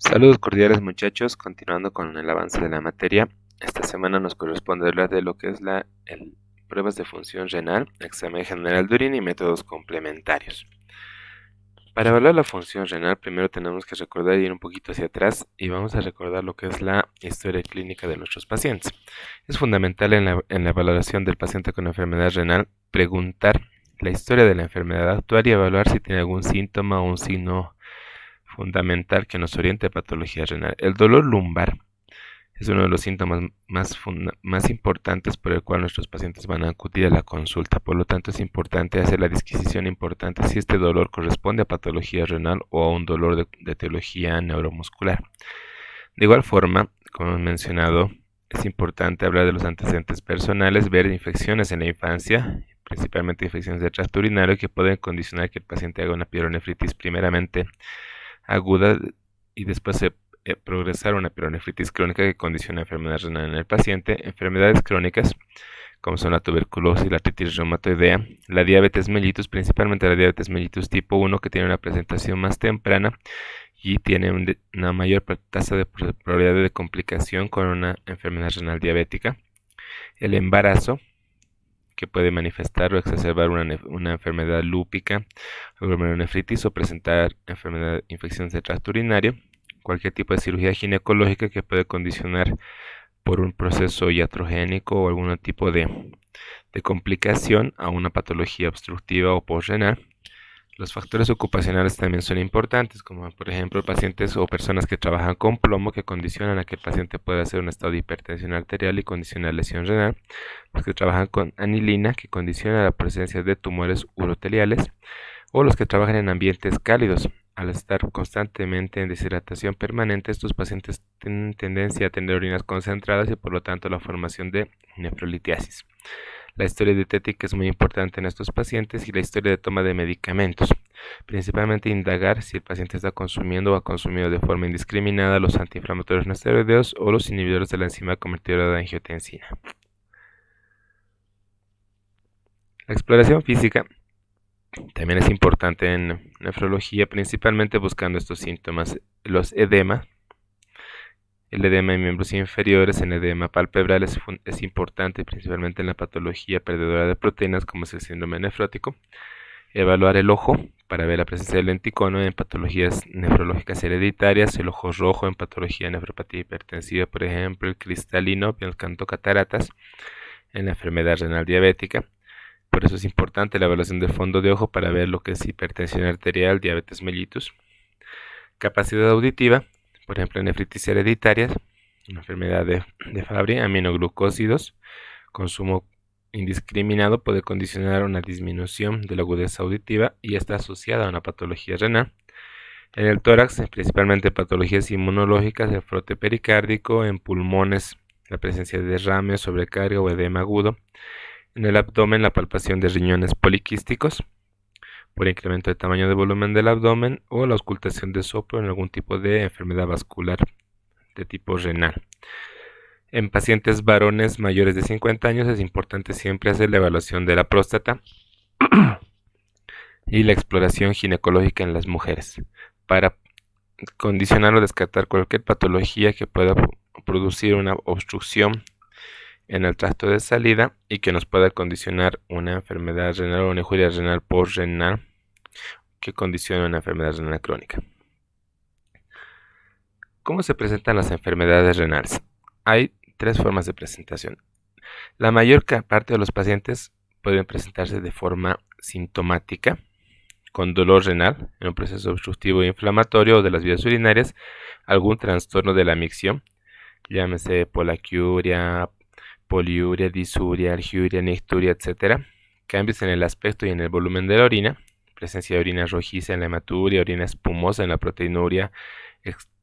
Saludos cordiales muchachos, continuando con el avance de la materia. Esta semana nos corresponde hablar de lo que es pruebas de función renal, examen general de orina y métodos complementarios. Para evaluar la función renal, primero tenemos que recordar y ir un poquito hacia atrás y vamos a recordar lo que es la historia clínica de nuestros pacientes. Es fundamental en la valoración del paciente con enfermedad renal preguntar la historia de la enfermedad actual y evaluar si tiene algún síntoma o un signo fundamental que nos oriente a patología renal. El dolor lumbar es uno de los síntomas más importantes por el cual nuestros pacientes van a acudir a la consulta. Por lo tanto, es importante hacer la disquisición importante si este dolor corresponde a patología renal o a un dolor de etiología neuromuscular. De igual forma, como hemos mencionado, es importante hablar de los antecedentes personales, ver infecciones en la infancia, principalmente infecciones de tracto urinario que pueden condicionar que el paciente haga una pielonefritis primeramente aguda y después progresar a una pielonefritis crónica que condiciona enfermedad renal en el paciente, enfermedades crónicas como son la tuberculosis, la artritis reumatoidea, la diabetes mellitus, principalmente la diabetes mellitus tipo 1 que tiene una presentación más temprana y tiene una mayor tasa de probabilidad de complicación con una enfermedad renal diabética, el embarazo que puede manifestar o exacerbar una enfermedad lúpica, glomerulonefritis o presentar infecciones de tracto urinario, cualquier tipo de cirugía ginecológica que puede condicionar por un proceso iatrogénico o algún tipo de complicación a una patología obstructiva o postrenal. Los factores ocupacionales también son importantes, como por ejemplo pacientes o personas que trabajan con plomo que condicionan a que el paciente pueda hacer un estado de hipertensión arterial y condicionar lesión renal. Los que trabajan con anilina que condiciona la presencia de tumores uroteliales. O los que trabajan en ambientes cálidos. Al estar constantemente en deshidratación permanente, estos pacientes tienen tendencia a tener orinas concentradas y por lo tanto la formación de nefrolitiasis. La historia dietética es muy importante en estos pacientes y la historia de toma de medicamentos. Principalmente indagar si el paciente está consumiendo o ha consumido de forma indiscriminada los antiinflamatorios no esteroideos o los inhibidores de la enzima convertidora de angiotensina. La exploración física también es importante en nefrología, principalmente buscando estos síntomas, los edemas. El edema en miembros inferiores, el edema palpebral es importante principalmente en la patología perdedora de proteínas como es el síndrome nefrótico. Evaluar el ojo para ver la presencia del lenticono en patologías nefrológicas hereditarias, el ojo rojo en patología nefropatía hipertensiva, por ejemplo, el cristalino, el cataratas en la enfermedad renal diabética. Por eso es importante la evaluación del fondo de ojo para ver lo que es hipertensión arterial, diabetes mellitus. Capacidad auditiva, por ejemplo, nefritis hereditarias, una enfermedad de Fabry, aminoglucósidos, consumo indiscriminado puede condicionar una disminución de la agudeza auditiva y está asociada a una patología renal. En el tórax, principalmente patologías inmunológicas, el frote pericárdico, en pulmones, la presencia de derrame, sobrecarga o edema agudo. En el abdomen, la palpación de riñones poliquísticos por incremento de tamaño de volumen del abdomen o la auscultación de soplo en algún tipo de enfermedad vascular de tipo renal. En pacientes varones mayores de 50 años es importante siempre hacer la evaluación de la próstata y la exploración ginecológica en las mujeres para condicionar o descartar cualquier patología que pueda producir una obstrucción en el tracto de salida y que nos pueda condicionar una enfermedad renal o una injuria renal postrenal que condiciona una enfermedad renal crónica. ¿Cómo se presentan las enfermedades renales? Hay tres formas de presentación. La mayor parte de los pacientes pueden presentarse de forma sintomática, con dolor renal, en un proceso obstructivo e inflamatorio de las vías urinarias, algún trastorno de la micción, llámese polaquiuria, poliuria, disuria, algiuria, nicturia, etc. Cambios en el aspecto y en el volumen de la orina, presencia de orina rojiza en la hematuria, orina espumosa en la proteinuria,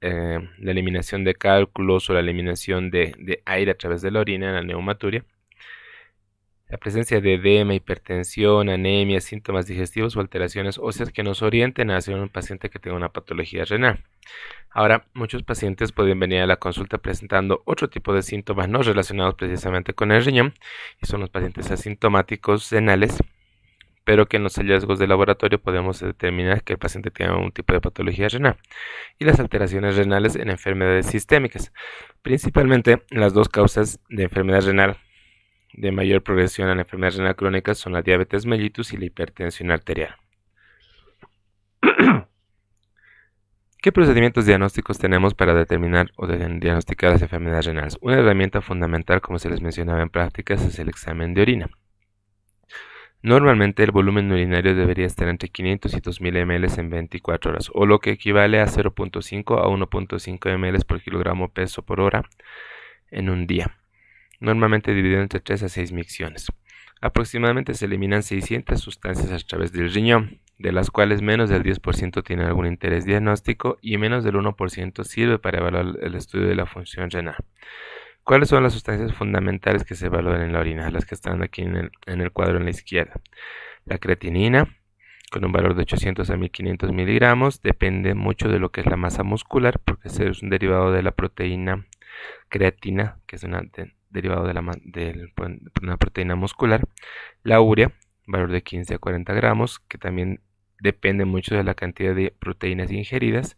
la eliminación de cálculos o la eliminación de aire a través de la orina en la neumaturia, la presencia de edema, hipertensión, anemia, síntomas digestivos o alteraciones óseas que nos orienten hacia un paciente que tenga una patología renal. Ahora, muchos pacientes pueden venir a la consulta presentando otro tipo de síntomas no relacionados precisamente con el riñón, y son los pacientes asintomáticos renales, pero que en los hallazgos de laboratorio podemos determinar que el paciente tiene un tipo de patología renal. Y las alteraciones renales en enfermedades sistémicas. Principalmente las dos causas de enfermedad renal de mayor progresión a la enfermedad renal crónica son la diabetes mellitus y la hipertensión arterial. ¿Qué procedimientos diagnósticos tenemos para determinar o diagnosticar las enfermedades renales? Una herramienta fundamental, como se les mencionaba en prácticas, es el examen de orina. Normalmente el volumen urinario debería estar entre 500 y 2000 ml en 24 horas, o lo que equivale a 0.5 a 1.5 ml por kilogramo peso por hora en un día, normalmente dividido entre 3 a 6 micciones. Aproximadamente se eliminan 600 sustancias a través del riñón, de las cuales menos del 10% tienen algún interés diagnóstico y menos del 1% sirve para evaluar el estudio de la función renal. ¿Cuáles son las sustancias fundamentales que se evalúan en la orina? Las que están aquí en el cuadro en la izquierda. La creatinina, con un valor de 800 a 1500 miligramos, depende mucho de lo que es la masa muscular, porque es un derivado de la proteína creatina, que es derivado de una proteína muscular. La urea, valor de 15 a 40 gramos, que también depende mucho de la cantidad de proteínas ingeridas.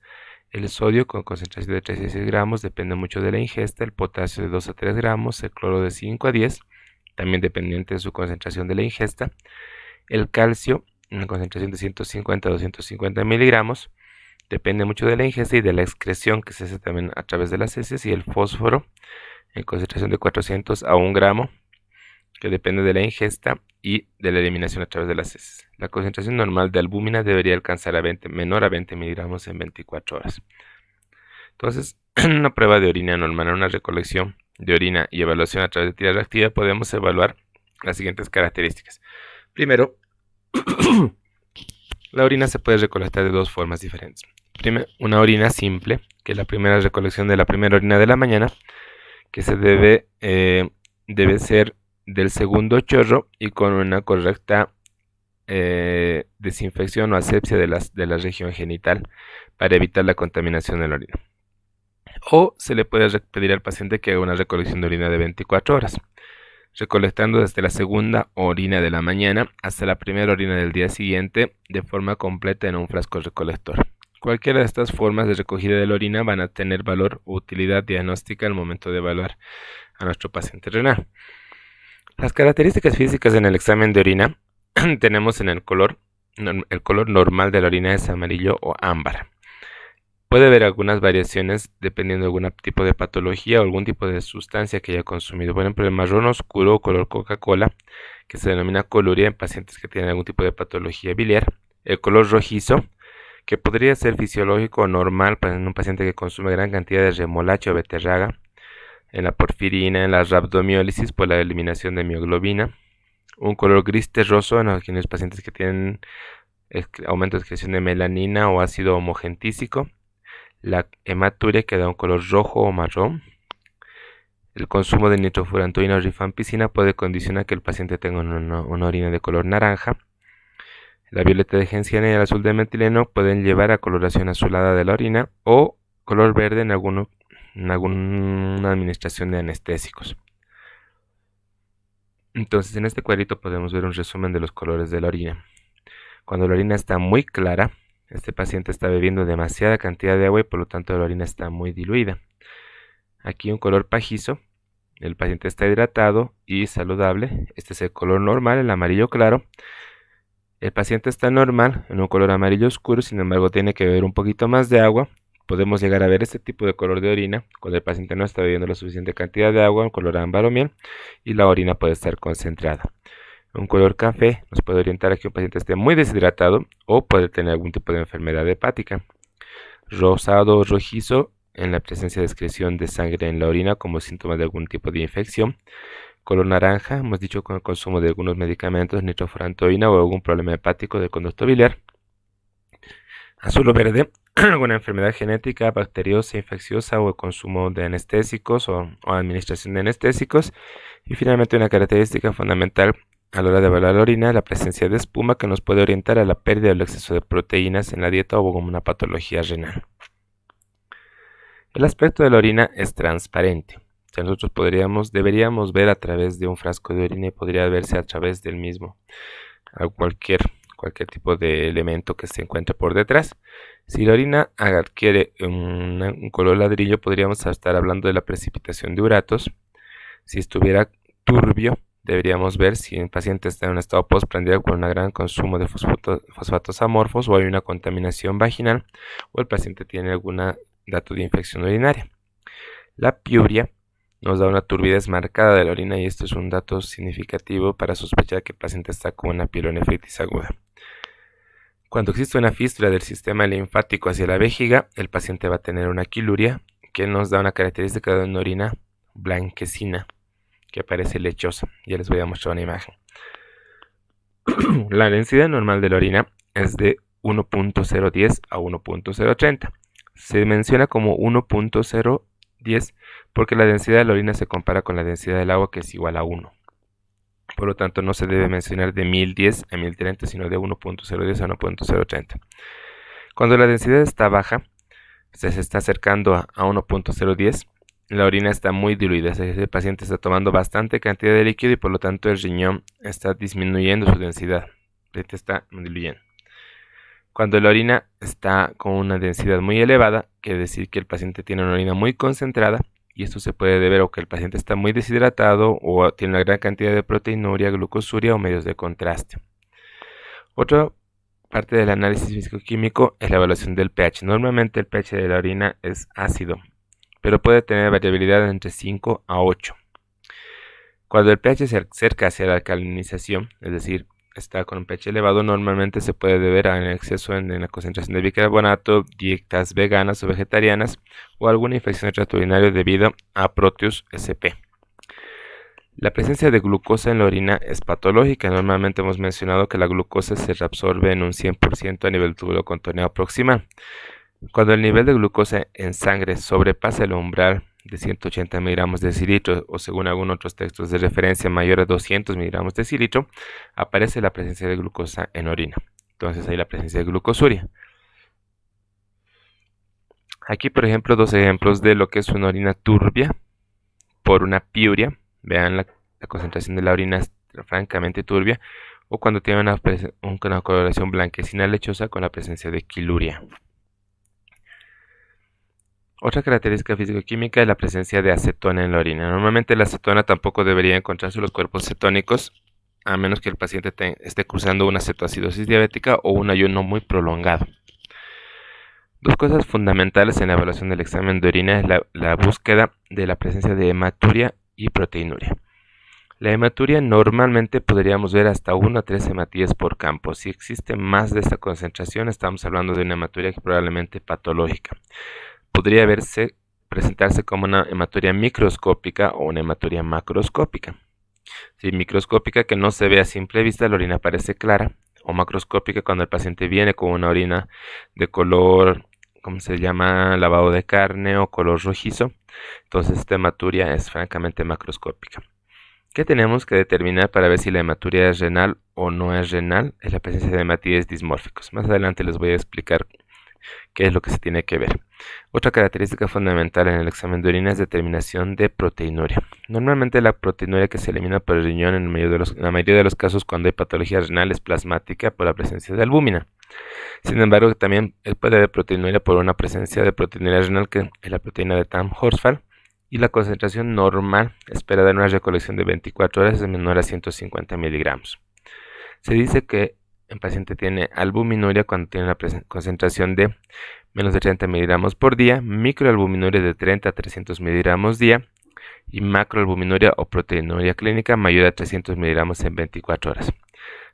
El sodio con concentración de 3 a 6 gramos depende mucho de la ingesta. El potasio de 2 a 3 gramos. El cloro de 5 a 10, también dependiente de su concentración de la ingesta. El calcio, una concentración de 150 a 250 miligramos. Depende mucho de la ingesta y de la excreción, que se hace también a través de las heces. Y el fósforo, en concentración de 400 a 1 gramo, que depende de la ingesta y de la eliminación a través de las heces. La concentración normal de albúmina debería alcanzar menor a 20 miligramos en 24 horas. Entonces, en una prueba de orina normal, en una recolección de orina y evaluación a través de tira reactiva, podemos evaluar las siguientes características. Primero, la orina se puede recolectar de dos formas diferentes. Primero, una orina simple, que es la primera recolección de la primera orina de la mañana, que se debe ser del segundo chorro y con una correcta desinfección o asepsia de la región genital para evitar la contaminación de la orina. O se le puede pedir al paciente que haga una recolección de orina de 24 horas, recolectando desde la segunda orina de la mañana hasta la primera orina del día siguiente de forma completa en un frasco recolector. Cualquiera de estas formas de recogida de la orina van a tener valor o utilidad diagnóstica al momento de evaluar a nuestro paciente renal. Las características físicas en el examen de orina tenemos en el color normal de la orina es amarillo o ámbar. Puede haber algunas variaciones dependiendo de algún tipo de patología o algún tipo de sustancia que haya consumido. Por ejemplo, el marrón oscuro o color Coca-Cola, que se denomina coluria en pacientes que tienen algún tipo de patología biliar. El color rojizo, que podría ser fisiológico o normal para un paciente que consume gran cantidad de remolacha o beterraga. En la porfirina, en la rhabdomiólisis por la eliminación de mioglobina. Un color gris terroso en aquellos pacientes que tienen aumento de excreción de melanina o ácido homogentísico. La hematuria, que da un color rojo o marrón. El consumo de nitrofurantoína o rifampicina puede condicionar que el paciente tenga una orina de color naranja. La violeta de genciana y el azul de metileno pueden llevar a coloración azulada de la orina o color verde en alguna administración de anestésicos. Entonces, en este cuadrito podemos ver un resumen de los colores de la orina. Cuando la orina está muy clara, este paciente está bebiendo demasiada cantidad de agua y por lo tanto la orina está muy diluida. Aquí un color pajizo, el paciente está hidratado y saludable. Este es el color normal, el amarillo claro. El paciente está normal, en un color amarillo oscuro, sin embargo tiene que beber un poquito más de agua. Podemos llegar a ver este tipo de color de orina cuando el paciente no está bebiendo la suficiente cantidad de agua, un color ámbar o miel, y la orina puede estar concentrada. Un color café nos puede orientar a que un paciente esté muy deshidratado o puede tener algún tipo de enfermedad hepática. Rosado o rojizo en la presencia de excreción de sangre en la orina como síntoma de algún tipo de infección. Color naranja, hemos dicho con el consumo de algunos medicamentos, nitrofurantoína o algún problema hepático del conducto biliar. Azul o verde, alguna enfermedad genética, bacteriosa, infecciosa o el consumo de anestésicos o administración de anestésicos. Y finalmente una característica fundamental a la hora de evaluar la orina, la presencia de espuma que nos puede orientar a la pérdida o el exceso de proteínas en la dieta o como una patología renal. El aspecto de la orina es transparente. O sea, nosotros deberíamos ver a través de un frasco de orina y podría verse a través del mismo. a cualquier tipo de elemento que se encuentre por detrás. Si la orina adquiere un color ladrillo, podríamos estar hablando de la precipitación de uratos. Si estuviera turbio, deberíamos ver si el paciente está en un estado postprandial con un gran consumo de fosfatos amorfos, o hay una contaminación vaginal, o el paciente tiene algún dato de infección urinaria. La piuria nos da una turbidez marcada de la orina, y esto es un dato significativo para sospechar que el paciente está con una pielonefritis aguda. Cuando existe una fístula del sistema linfático hacia la vejiga, el paciente va a tener una quiluria, que nos da una característica de una orina blanquecina, que parece lechosa. Ya les voy a mostrar una imagen. La densidad normal de la orina es de 1.010 a 1.030. Se menciona como 1.010 porque la densidad de la orina se compara con la densidad del agua, que es igual a 1. Por lo tanto, no se debe mencionar de 1010 a 1030, sino de 1.010 a 1.030. Cuando la densidad está baja, se está acercando a 1.010, la orina está muy diluida, es decir, el paciente está tomando bastante cantidad de líquido y por lo tanto el riñón está disminuyendo su densidad, está diluyendo. Cuando la orina está con una densidad muy elevada, quiere decir que el paciente tiene una orina muy concentrada, y esto se puede deber a que el paciente está muy deshidratado o tiene una gran cantidad de proteinuria, glucosuria o medios de contraste. Otra parte del análisis físico-químico es la evaluación del pH. Normalmente el pH de la orina es ácido, pero puede tener variabilidad entre 5 a 8. Cuando el pH se acerca hacia la alcalinización, es decir, está con un pH elevado, normalmente se puede deber a un exceso en la concentración de bicarbonato, dietas veganas o vegetarianas, o alguna infección del tracto urinario debido a Proteus sp. La presencia de glucosa en la orina es patológica. Normalmente hemos mencionado que la glucosa se reabsorbe en un 100% a nivel túbulo contorneado proximal. Cuando el nivel de glucosa en sangre sobrepasa el umbral de 180 miligramos de decilitro, o según algunos otros textos de referencia mayor a 200 miligramos de decilitro, aparece la presencia de glucosa en orina. Entonces hay la presencia de glucosuria. Aquí, por ejemplo, dos ejemplos de lo que es una orina turbia por una piuria. Vean, la concentración de la orina es francamente turbia, o cuando tiene una coloración blanquecina lechosa con la presencia de quiluria. Otra característica físico-química es la presencia de acetona en la orina. Normalmente la acetona tampoco debería encontrarse en los cuerpos cetónicos, a menos que el paciente esté cursando una cetoacidosis diabética o un ayuno muy prolongado. Dos cosas fundamentales en la evaluación del examen de orina es la búsqueda de la presencia de hematuria y proteinuria. La hematuria normalmente podríamos ver hasta 1 a 3 hematías por campo. Si existe más de esta concentración, estamos hablando de una hematuria probablemente patológica. Podría presentarse como una hematuria microscópica o una hematuria macroscópica. Si microscópica, que no se ve a simple vista, la orina parece clara, o macroscópica, cuando el paciente viene con una orina de color, ¿cómo se llama?, lavado de carne o color rojizo. Entonces esta hematuria es francamente macroscópica. ¿Qué tenemos que determinar para ver si la hematuria es renal o no es renal? Es la presencia de hematíes dismórficos. Más adelante les voy a explicar qué es lo que se tiene que ver. Otra característica fundamental en el examen de orina es determinación de proteinuria. Normalmente la proteinuria que se elimina por el riñón en la mayoría de los casos cuando hay patología renal es plasmática por la presencia de albúmina. Sin embargo, también puede haber proteinuria por una presencia de proteinuria renal, que es la proteína de Tamm-Horsfall, y la concentración normal esperada en una recolección de 24 horas es menor a 150 miligramos. Se dice que el paciente tiene albuminuria cuando tiene una concentración de menos de 30 miligramos por día, microalbuminuria de 30 a 300 miligramos día, y macroalbuminuria o proteinuria clínica mayor a 300 miligramos en 24 horas.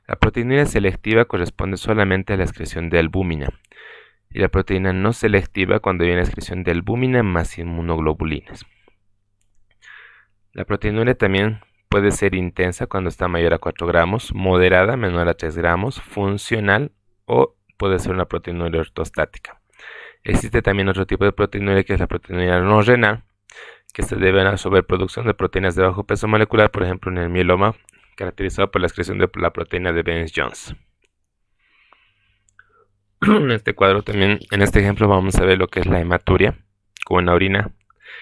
La proteinuria selectiva corresponde solamente a la excreción de albúmina, y la proteína no selectiva cuando hay una excreción de albúmina más inmunoglobulinas. La proteinuria también puede ser intensa cuando está mayor a 4 gramos, moderada menor a 3 gramos, funcional, o puede ser una proteinuria ortostática. Existe también otro tipo de proteinuria, que es la proteinuria no renal, que se debe a la sobreproducción de proteínas de bajo peso molecular, por ejemplo en el mieloma, caracterizado por la excreción de la proteína de Bence-Jones. En este cuadro también, en este ejemplo, vamos a ver lo que es la hematuria con una orina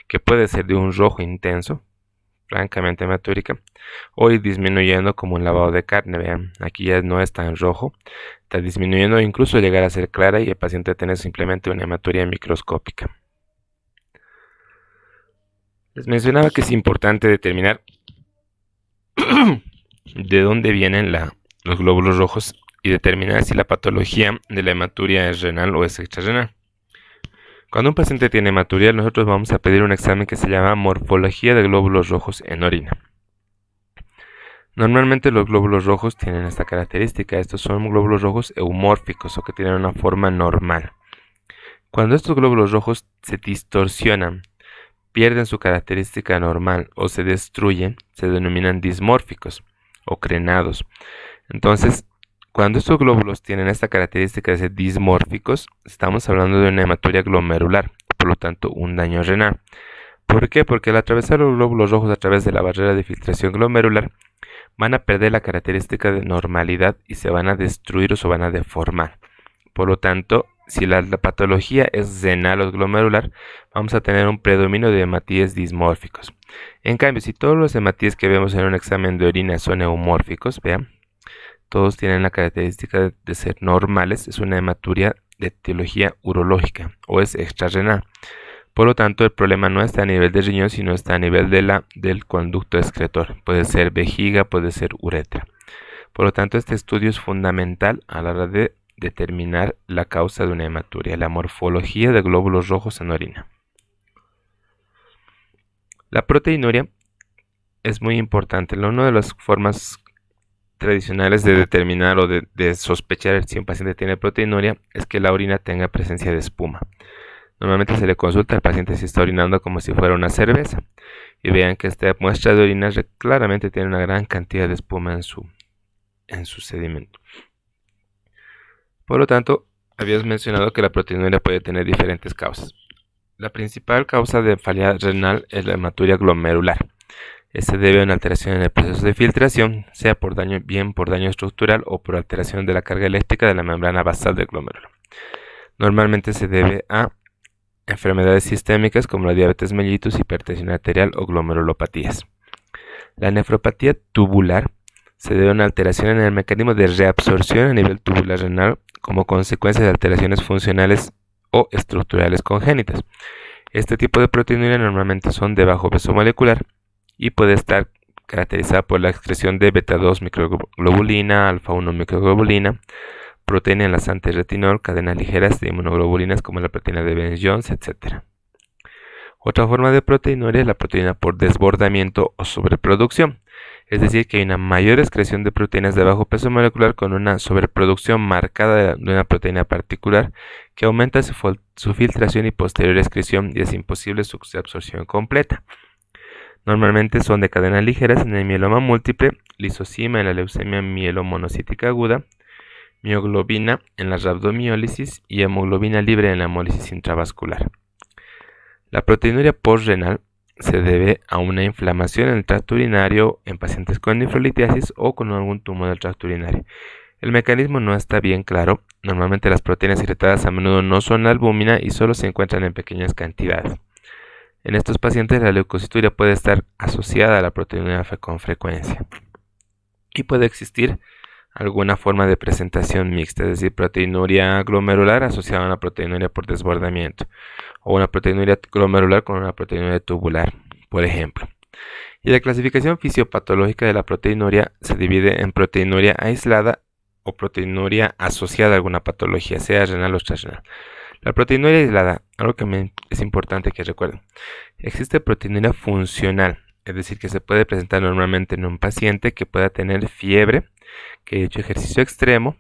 que puede ser de un rojo intenso, francamente hematórica, o ir disminuyendo como un lavado de carne. Vean, aquí ya no está en rojo, está disminuyendo, incluso llegar a ser clara y el paciente tiene simplemente una hematuria microscópica. Les mencionaba que es importante determinar de dónde vienen los glóbulos rojos y determinar si la patología de la hematuria es renal o es extrarrenal. Cuando un paciente tiene hematuria, nosotros vamos a pedir un examen que se llama morfología de glóbulos rojos en orina. Normalmente los glóbulos rojos tienen esta característica. Estos son glóbulos rojos eumórficos o que tienen una forma normal. Cuando estos glóbulos rojos se distorsionan, pierden su característica normal o se destruyen, se denominan dismórficos o crenados. Entonces, cuando estos glóbulos tienen esta característica de ser dismórficos, estamos hablando de una hematuria glomerular, por lo tanto un daño renal. ¿Por qué? Porque al atravesar los glóbulos rojos a través de la barrera de filtración glomerular, van a perder la característica de normalidad y se van a destruir o se van a deformar. Por lo tanto, si la patología es renal o glomerular, vamos a tener un predominio de hematíes dismórficos. En cambio, si todos los hematíes que vemos en un examen de orina son eumórficos, vean, todos tienen la característica de ser normales, es una hematuria de etiología urológica o es extrarrenal. Por lo tanto, el problema no está a nivel del riñón, sino está a nivel del conducto excretor. Puede ser vejiga, puede ser uretra. Por lo tanto, este estudio es fundamental a la hora de determinar la causa de una hematuria, la morfología de glóbulos rojos en orina. La proteinuria es muy importante. Una de las formas tradicionales de determinar o de sospechar si un paciente tiene proteinuria es que la orina tenga presencia de espuma. Normalmente se le consulta al paciente si está orinando como si fuera una cerveza. Y vean que esta muestra de orina claramente tiene una gran cantidad de espuma en su sedimento. Por lo tanto, habíamos mencionado que la proteinuria puede tener diferentes causas. La principal causa de falla renal es la hematuria glomerular. Se debe a una alteración en el proceso de filtración, sea bien por daño estructural o por alteración de la carga eléctrica de la membrana basal del glomérulo. Normalmente se debe a enfermedades sistémicas como la diabetes mellitus, hipertensión arterial o glomerulopatías. La nefropatía tubular se debe a una alteración en el mecanismo de reabsorción a nivel tubular renal como consecuencia de alteraciones funcionales o estructurales congénitas. Este tipo de proteinuria normalmente son de bajo peso molecular y puede estar caracterizada por la excreción de beta-2 microglobulina, alfa-1 microglobulina, proteína enlazante retinol, cadenas ligeras de inmunoglobulinas como la proteína de Bence-Jones, etc. Otra forma de proteinuria es la proteína por desbordamiento o sobreproducción, es decir, que hay una mayor excreción de proteínas de bajo peso molecular con una sobreproducción marcada de una proteína particular que aumenta su filtración y posterior excreción y es imposible su absorción completa. Normalmente son de cadenas ligeras en el mieloma múltiple, lisosima en la leucemia mielomonocítica aguda, mioglobina en la rhabdomiólisis y hemoglobina libre en la hemólisis intravascular. La proteinuria postrenal se debe a una inflamación en el tracto urinario en pacientes con nefrolitiasis o con algún tumor del tracto urinario. El mecanismo no está bien claro. Normalmente las proteínas irritadas a menudo no son albúmina y solo se encuentran en pequeñas cantidades. En estos pacientes la leucocituria puede estar asociada a la proteinuria con frecuencia y puede existir alguna forma de presentación mixta, es decir, proteinuria glomerular asociada a una proteinuria por desbordamiento o una proteinuria glomerular con una proteinuria tubular, por ejemplo. Y la clasificación fisiopatológica de la proteinuria se divide en proteinuria aislada o proteinuria asociada a alguna patología, sea renal o extrarrenal. La proteinuria aislada, algo que es importante que recuerden, existe proteinuria funcional, es decir, que se puede presentar normalmente en un paciente que pueda tener fiebre, que haya hecho ejercicio extremo,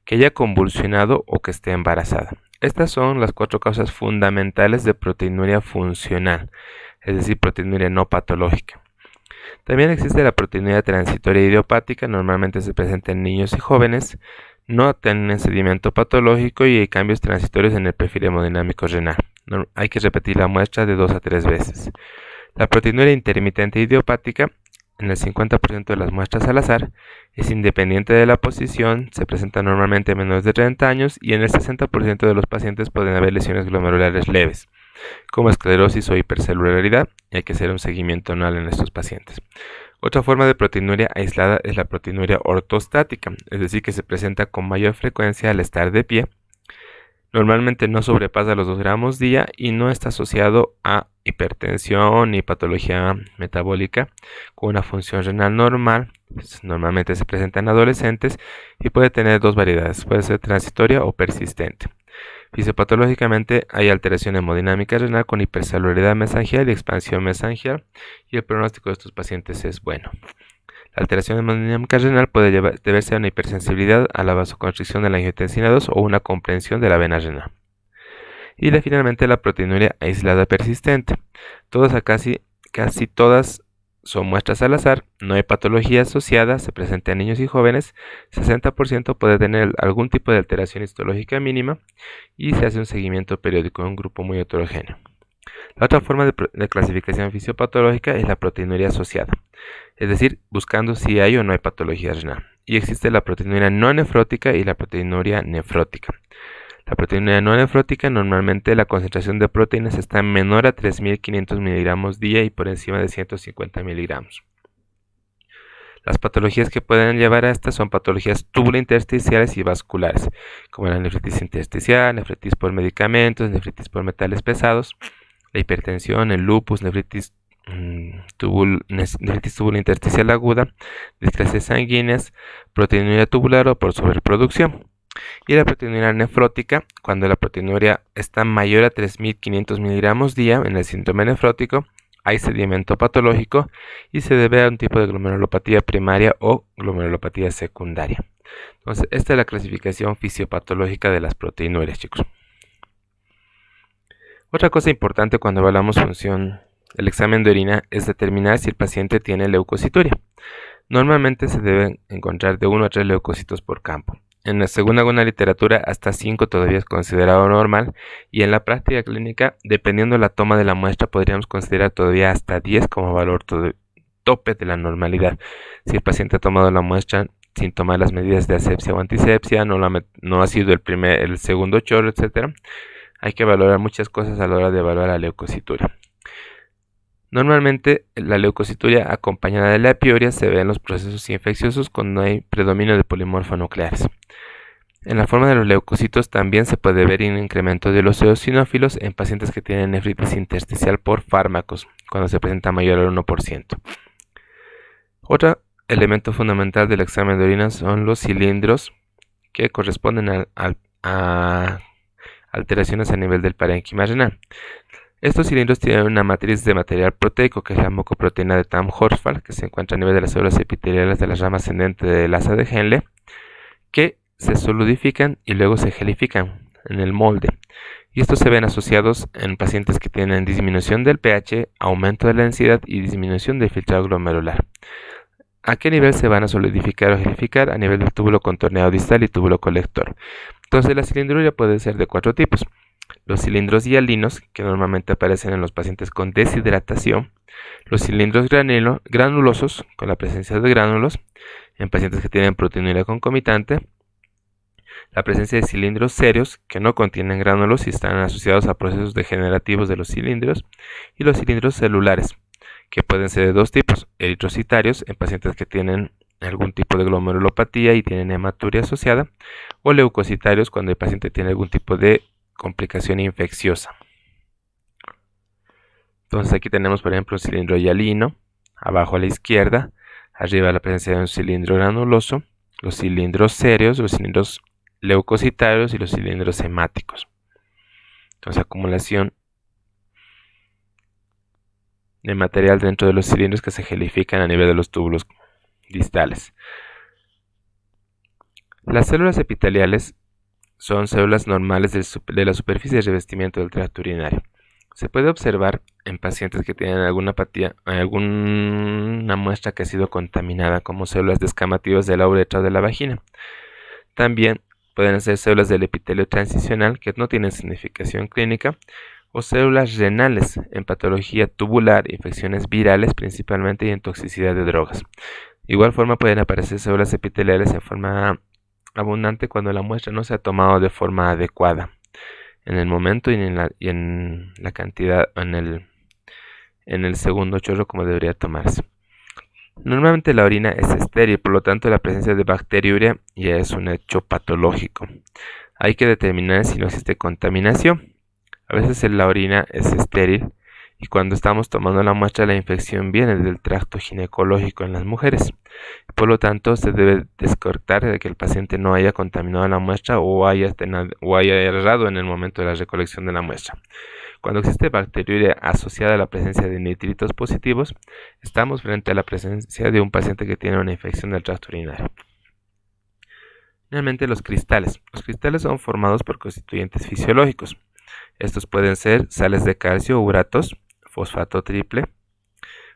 que haya convulsionado o que esté embarazada. Estas son las 4 causas fundamentales de proteinuria funcional, es decir, proteinuria no patológica. También existe la proteinuria transitoria idiopática, normalmente se presenta en niños y jóvenes, no tienen sedimento patológico y hay cambios transitorios en el perfil hemodinámico renal. Hay que repetir la muestra de 2 a 3 veces. La proteinuria intermitente idiopática, en el 50% de las muestras al azar, es independiente de la posición, se presenta normalmente en menores de 30 años y en el 60% de los pacientes pueden haber lesiones glomerulares leves. como esclerosis o hipercelularidad, y hay que hacer un seguimiento anual en estos pacientes. Otra forma de proteinuria aislada es la proteinuria ortostática, es decir, que se presenta con mayor frecuencia al estar de pie. Normalmente no sobrepasa los 2 gramos día y no está asociado a hipertensión ni patología metabólica, con una función renal normal. Normalmente se presenta en adolescentes y puede tener dos variedades, puede ser transitoria o persistente. Fisiopatológicamente hay alteración hemodinámica renal con hipercelularidad mesangial y expansión mesangial, y el pronóstico de estos pacientes es bueno. La alteración hemodinámica renal puede deberse a una hipersensibilidad a la vasoconstricción de la angiotensina 2 o una comprensión de la vena renal. Y finalmente la proteinuria aislada persistente. Casi todas son muestras al azar, no hay patología asociada, se presenta en niños y jóvenes, 60% puede tener algún tipo de alteración histológica mínima y se hace un seguimiento periódico en un grupo muy heterogéneo. La otra forma de clasificación fisiopatológica es la proteinuria asociada, es decir, buscando si hay o no hay patología renal. Y existe la proteinuria no nefrótica y la proteinuria nefrótica. La proteinuria no nefrótica, normalmente la concentración de proteínas está menor a 3.500 miligramos día y por encima de 150 miligramos. Las patologías que pueden llevar a estas son patologías tubulointersticiales y vasculares, como la nefritis intersticial, nefritis por medicamentos, nefritis por metales pesados, la hipertensión, el lupus, nefritis tubulointersticial aguda, displasias sanguíneas, proteinuria tubular o por sobreproducción. Y la proteinuria nefrótica, cuando la proteinuria está mayor a 3.500 miligramos día en el síndrome nefrótico, hay sedimento patológico y se debe a un tipo de glomerulopatía primaria o glomerulopatía secundaria. Entonces, esta es la clasificación fisiopatológica de las proteinurias, chicos. Otra cosa importante cuando evaluamos función del examen de orina es determinar si el paciente tiene leucocituria. Normalmente se deben encontrar de 1 a 3 leucocitos por campo. Según alguna literatura, hasta 5 todavía es considerado normal, y en la práctica clínica, dependiendo de la toma de la muestra, podríamos considerar todavía hasta 10 como valor tope de la normalidad. Si el paciente ha tomado la muestra sin tomar las medidas de asepsia o antisepsia, no ha sido el segundo chorro, etc., hay que valorar muchas cosas a la hora de evaluar la leucocituria. Normalmente la leucocituria acompañada de la epiuria se ve en los procesos infecciosos cuando hay predominio de polimorfonucleares. En la forma de los leucocitos también se puede ver un incremento de los eosinófilos en pacientes que tienen nefritis intersticial por fármacos, cuando se presenta mayor al 1%. Otro elemento fundamental del examen de orina son los cilindros, que corresponden a alteraciones a nivel del parénquima renal. Estos cilindros tienen una matriz de material proteico, que es la mucoproteína de Tamm-Horsfall, que se encuentra a nivel de las células epiteliales de la rama ascendente del asa de Henle, que se solidifican y luego se gelifican en el molde. Y estos se ven asociados en pacientes que tienen disminución del pH, aumento de la densidad y disminución del filtrado glomerular. ¿A qué nivel se van a solidificar o gelificar? A nivel del túbulo contorneado distal y túbulo colector. Entonces la cilindruria puede ser de 4 tipos. Los cilindros hialinos, que normalmente aparecen en los pacientes con deshidratación, los cilindros granulosos, con la presencia de gránulos, en pacientes que tienen proteinuria concomitante, la presencia de cilindros serios, que no contienen gránulos y están asociados a procesos degenerativos de los cilindros, y los cilindros celulares, que pueden ser de 2 tipos, eritrocitarios, en pacientes que tienen algún tipo de glomerulopatía y tienen hematuria asociada, o leucocitarios cuando el paciente tiene algún tipo de complicación infecciosa. Entonces aquí tenemos, por ejemplo, un cilindro hialino, abajo a la izquierda, arriba la presencia de un cilindro granuloso, los cilindros serios, los cilindros leucocitarios y los cilindros hemáticos. Entonces, acumulación de material dentro de los cilindros que se gelifican a nivel de los túbulos distales. Las células epiteliales son células normales de la superficie de revestimiento del tracto urinario. Se puede observar en pacientes que tienen alguna muestra que ha sido contaminada, como células descamativas de la uretra o de la vagina. También pueden ser células del epitelio transicional que no tienen significación clínica, o células renales en patología tubular, infecciones virales principalmente y en toxicidad de drogas. De igual forma pueden aparecer células epiteliales en forma abundante cuando la muestra no se ha tomado de forma adecuada. en el momento y en la cantidad, en el segundo chorro como debería tomarse. Normalmente la orina es estéril, por lo tanto la presencia de bacteriuria ya es un hecho patológico. Hay que determinar si no existe contaminación. A veces la orina es estéril y cuando estamos tomando la muestra la infección viene del tracto ginecológico en las mujeres. Por lo tanto, se debe descartar de que el paciente no haya contaminado la muestra o haya errado en el momento de la recolección de la muestra. Cuando existe bacteriuria asociada a la presencia de nitritos positivos, estamos frente a la presencia de un paciente que tiene una infección del tracto urinario. Finalmente, los cristales. Los cristales son formados por constituyentes fisiológicos. Estos pueden ser sales de calcio, uratos, fosfato triple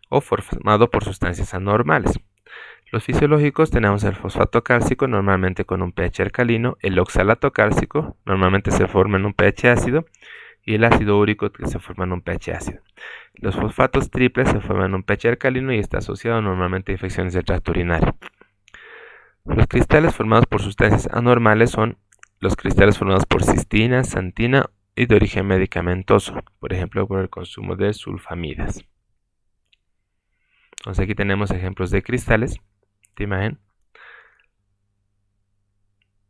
o formado por sustancias anormales. Los fisiológicos tenemos el fosfato cálcico, normalmente con un pH alcalino, el oxalato cálcico, normalmente se forma en un pH ácido, y el ácido úrico que se forma en un pH ácido. Los fosfatos triples se forman en un pH alcalino y está asociado normalmente a infecciones del tracto urinario. Los cristales formados por sustancias anormales son los cristales formados por cistina, santina y de origen medicamentoso, por ejemplo por el consumo de sulfamidas. Entonces aquí tenemos ejemplos de cristales, esta imagen.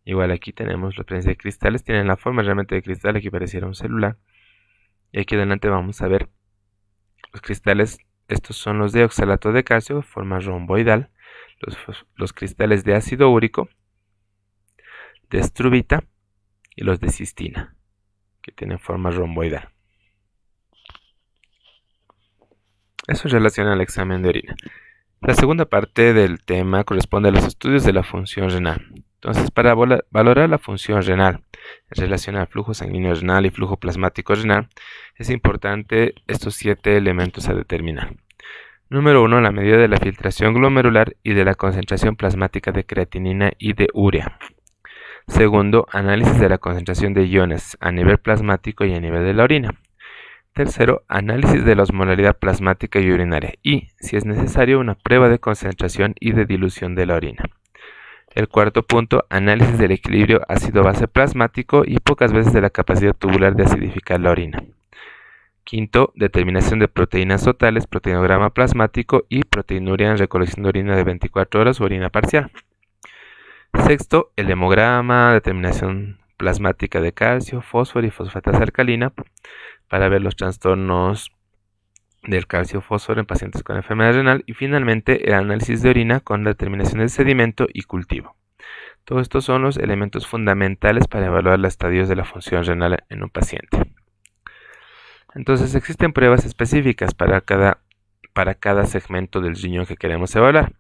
Igual aquí tenemos la presencia de cristales, tienen la forma realmente de cristal, aquí pareciera un celular. Y aquí adelante vamos a ver los cristales, estos son los de oxalato de calcio, forma romboidal, los cristales de ácido úrico, de struvita y los de cistina, que tienen forma romboidal. Eso es relación al examen de orina. La segunda parte del tema corresponde a los estudios de la función renal. Entonces, para valorar la función renal en relación al flujo sanguíneo renal y flujo plasmático renal, es importante estos 7 elementos a determinar. Número 1, la medida de la filtración glomerular y de la concentración plasmática de creatinina y de urea. Segundo, análisis de la concentración de iones a nivel plasmático y a nivel de la orina. Tercero, análisis de la osmolaridad plasmática y urinaria y, si es necesario, una prueba de concentración y de dilución de la orina. El cuarto punto, análisis del equilibrio ácido-base plasmático y pocas veces de la capacidad tubular de acidificar la orina. Quinto, determinación de proteínas totales, proteinograma plasmático y proteinuria en recolección de orina de 24 horas o orina parcial. Sexto, el hemograma, determinación plasmática de calcio, fósforo y fosfatasa alcalina para ver los trastornos del calcio-fósforo en pacientes con enfermedad renal y finalmente el análisis de orina con la determinación del sedimento y cultivo. Todos estos son los elementos fundamentales para evaluar los estadios de la función renal en un paciente. Entonces existen pruebas específicas para cada segmento del riñón que queremos evaluar.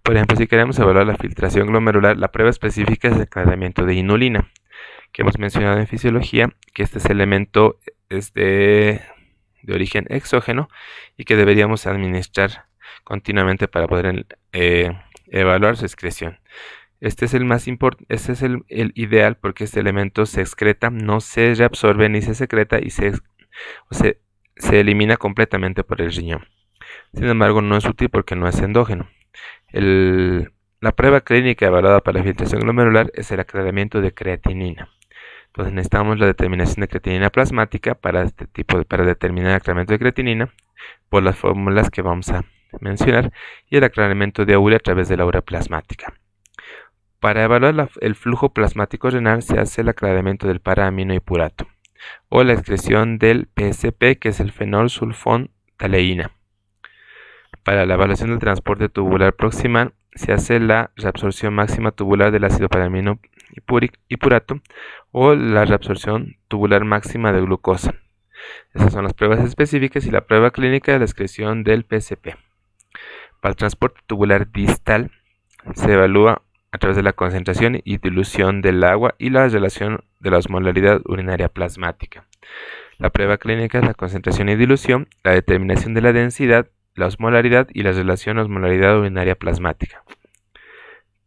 Por ejemplo, si queremos evaluar la filtración glomerular, la prueba específica es el tratamiento de inulina, que hemos mencionado en fisiología, que este elemento es de origen exógeno y que deberíamos administrar continuamente para poder evaluar su excreción. Este es el más importante, este es el ideal porque este elemento se excreta, no se reabsorbe ni se secreta y se elimina completamente por el riñón. Sin embargo, no es útil porque no es endógeno. La prueba clínica evaluada para la filtración glomerular es el aclaramiento de creatinina. Entonces necesitamos la determinación de creatinina plasmática para determinar el aclaramiento de creatinina por las fórmulas que vamos a mencionar y el aclaramiento de urea a través de la urea plasmática. Para evaluar el flujo plasmático renal se hace el aclaramiento del para-aminohipurato o la excreción del PSP, que es el fenolsulfontaleína. Para la evaluación del transporte tubular proximal se hace la reabsorción máxima tubular del ácido para-aminohipurato o la reabsorción tubular máxima de glucosa. Esas son las pruebas específicas y la prueba clínica de la excreción del PSP. Para el transporte tubular distal se evalúa a través de la concentración y dilución del agua y la relación de la osmolaridad urinaria plasmática. La prueba clínica es la concentración y dilución, la determinación de la densidad, la osmolaridad y la relación osmolaridad urinaria plasmática.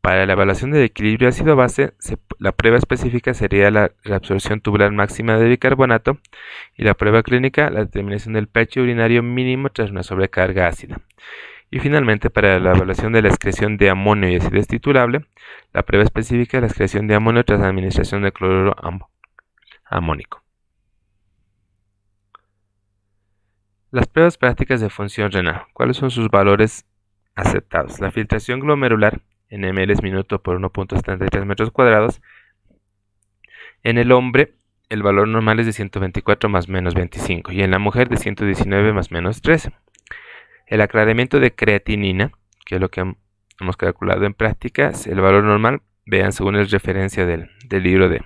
Para la evaluación del equilibrio ácido-base, la prueba específica sería la reabsorción tubular máxima de bicarbonato y la prueba clínica la determinación del pH urinario mínimo tras una sobrecarga ácida. Y finalmente, para la evaluación de la excreción de amonio y acidez titulable, la prueba específica es la excreción de amonio tras administración de cloruro amónico. Las pruebas prácticas de función renal. ¿Cuáles son sus valores aceptados? La filtración glomerular en ml minuto por 1.73 metros cuadrados. En el hombre, el valor normal es de 124 más menos 25 y en la mujer de 119 más menos 13. El aclaramiento de creatinina, que es lo que hemos calculado en prácticas, el valor normal, vean según la referencia del libro de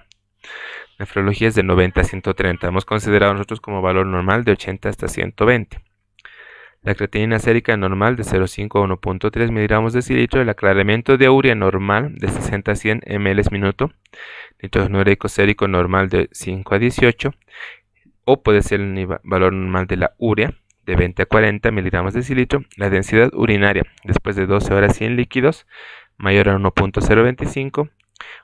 nefrología, es de 90 a 130. Hemos considerado nosotros como valor normal de 80 hasta 120. La creatinina sérica normal de 0,5 a 1.3 miligramos de decilitro. El aclaramiento de urea normal de 60 a 100 ml minuto. Nitrógeno ureico sérico normal de 5 a 18. O puede ser el valor normal de la urea de 20 a 40 miligramos de decilitro. La densidad urinaria después de 12 horas sin líquidos mayor a 1.025.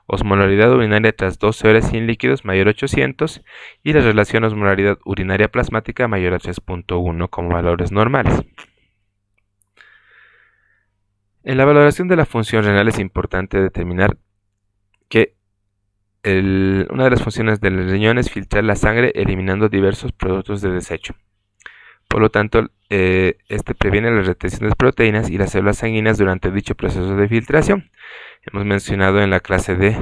Osmolaridad urinaria tras 12 horas sin líquidos mayor a 800 y la relación osmolaridad urinaria plasmática mayor a 3.1 como valores normales. En la valoración de la función renal es importante determinar que una de las funciones del riñón es filtrar la sangre eliminando diversos productos de desecho. Por lo tanto, este previene la retención de proteínas y las células sanguíneas durante dicho proceso de filtración. Hemos mencionado en la clase de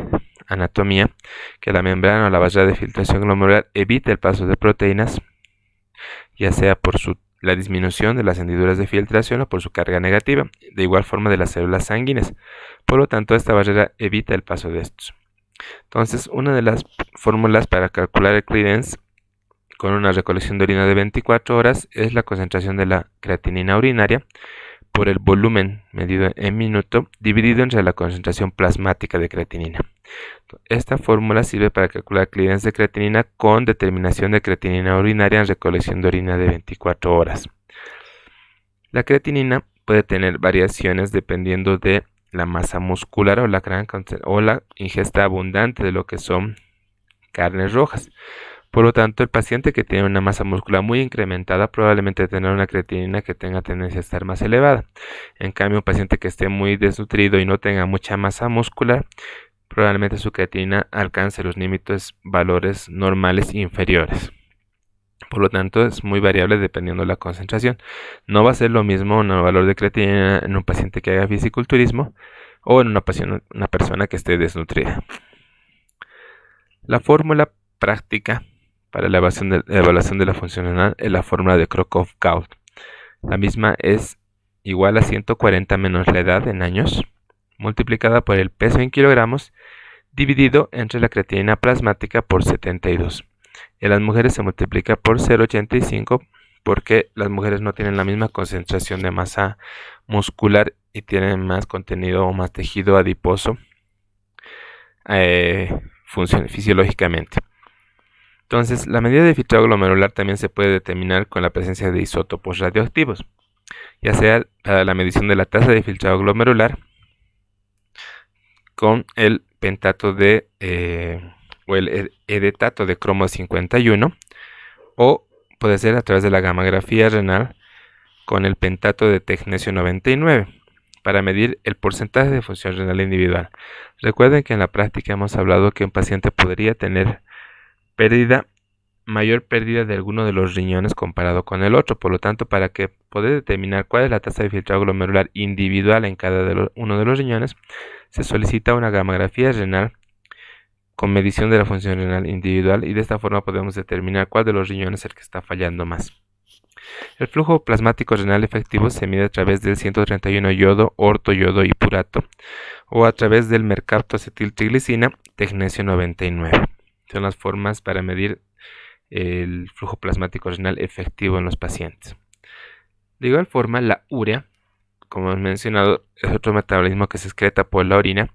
anatomía que la membrana o la barrera de filtración glomerular evita el paso de proteínas, ya sea por la disminución de las hendiduras de filtración o por su carga negativa, de igual forma de las células sanguíneas. Por lo tanto, esta barrera evita el paso de estos. Entonces, una de las fórmulas para calcular el clearance con una recolección de orina de 24 horas es la concentración de la creatinina urinaria por el volumen medido en minuto dividido entre la concentración plasmática de creatinina. Esta fórmula sirve para calcular clearance de creatinina con determinación de creatinina urinaria en recolección de orina de 24 horas. La creatinina puede tener variaciones dependiendo de la masa muscular o la ingesta abundante de lo que son carnes rojas. Por lo tanto, el paciente que tiene una masa muscular muy incrementada probablemente tendrá una creatinina que tenga tendencia a estar más elevada. En cambio, un paciente que esté muy desnutrido y no tenga mucha masa muscular, probablemente su creatinina alcance los límites valores normales inferiores. Por lo tanto, es muy variable dependiendo de la concentración. No va a ser lo mismo un valor de creatinina en un paciente que haga fisiculturismo o en una persona que esté desnutrida. La fórmula práctica para la evaluación de la función renal es la fórmula de Crocov-Gault. La misma es igual a 140 menos la edad en años, multiplicada por el peso en kilogramos, dividido entre la creatinina plasmática por 72. En las mujeres se multiplica por 0,85 porque las mujeres no tienen la misma concentración de masa muscular y tienen más contenido o más tejido adiposo fisiológicamente. Entonces, la medida de filtrado glomerular también se puede determinar con la presencia de isótopos radioactivos, ya sea para la medición de la tasa de filtrado glomerular con el pentato o el edetato de cromo 51, o puede ser a través de la gammagrafía renal con el pentato de tecnesio 99 para medir el porcentaje de función renal individual. Recuerden que en la práctica hemos hablado que un paciente podría tener mayor pérdida de alguno de los riñones comparado con el otro. Por lo tanto, para que poder determinar cuál es la tasa de filtrado glomerular individual en cada uno de los riñones, se solicita una gammagrafía renal con medición de la función renal individual y de esta forma podemos determinar cuál de los riñones es el que está fallando más. El flujo plasmático renal efectivo se mide a través del 131 yodo, ortoyodo y purato o a través del mercaptoacetiltriglicina, tecnesio 99. Son las formas para medir el flujo plasmático renal efectivo en los pacientes. De igual forma, la urea, como hemos mencionado, es otro metabolismo que se excreta por la orina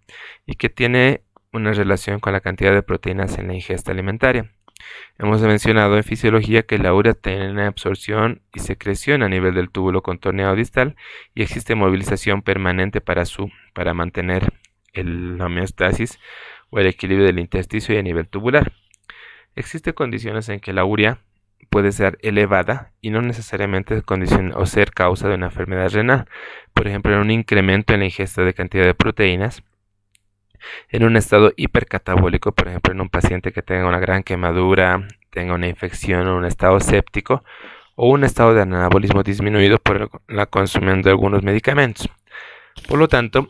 y que tiene una relación con la cantidad de proteínas en la ingesta alimentaria. Hemos mencionado en fisiología que la urea tiene absorción y secreción a nivel del túbulo contorneado distal y existe movilización permanente para mantener la homeostasis o el equilibrio del intersticio y a nivel tubular. Existen condiciones en que la urea puede ser elevada y no necesariamente o ser causa de una enfermedad renal. Por ejemplo, en un incremento en la ingesta de cantidad de proteínas, en un estado hipercatabólico, por ejemplo, en un paciente que tenga una gran quemadura, tenga una infección o un estado séptico, o un estado de anabolismo disminuido por la consumición de algunos medicamentos. Por lo tanto,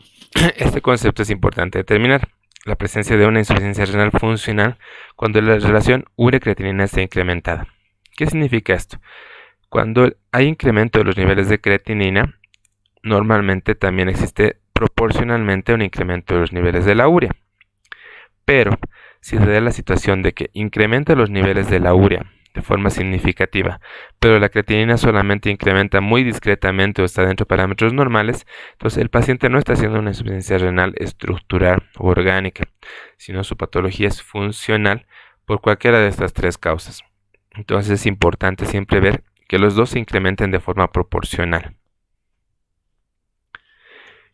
este concepto es importante determinar: la presencia de una insuficiencia renal funcional cuando la relación urea-creatinina está incrementada. ¿Qué significa esto? Cuando hay incremento de los niveles de creatinina, normalmente también existe proporcionalmente un incremento de los niveles de la urea. Pero si se da la situación de que incrementa los niveles de la urea de forma significativa, pero la creatinina solamente incrementa muy discretamente o está dentro de parámetros normales, entonces el paciente no está haciendo una insuficiencia renal estructural o orgánica, sino su patología es funcional por cualquiera de estas tres causas. Entonces es importante siempre ver que los dos se incrementen de forma proporcional.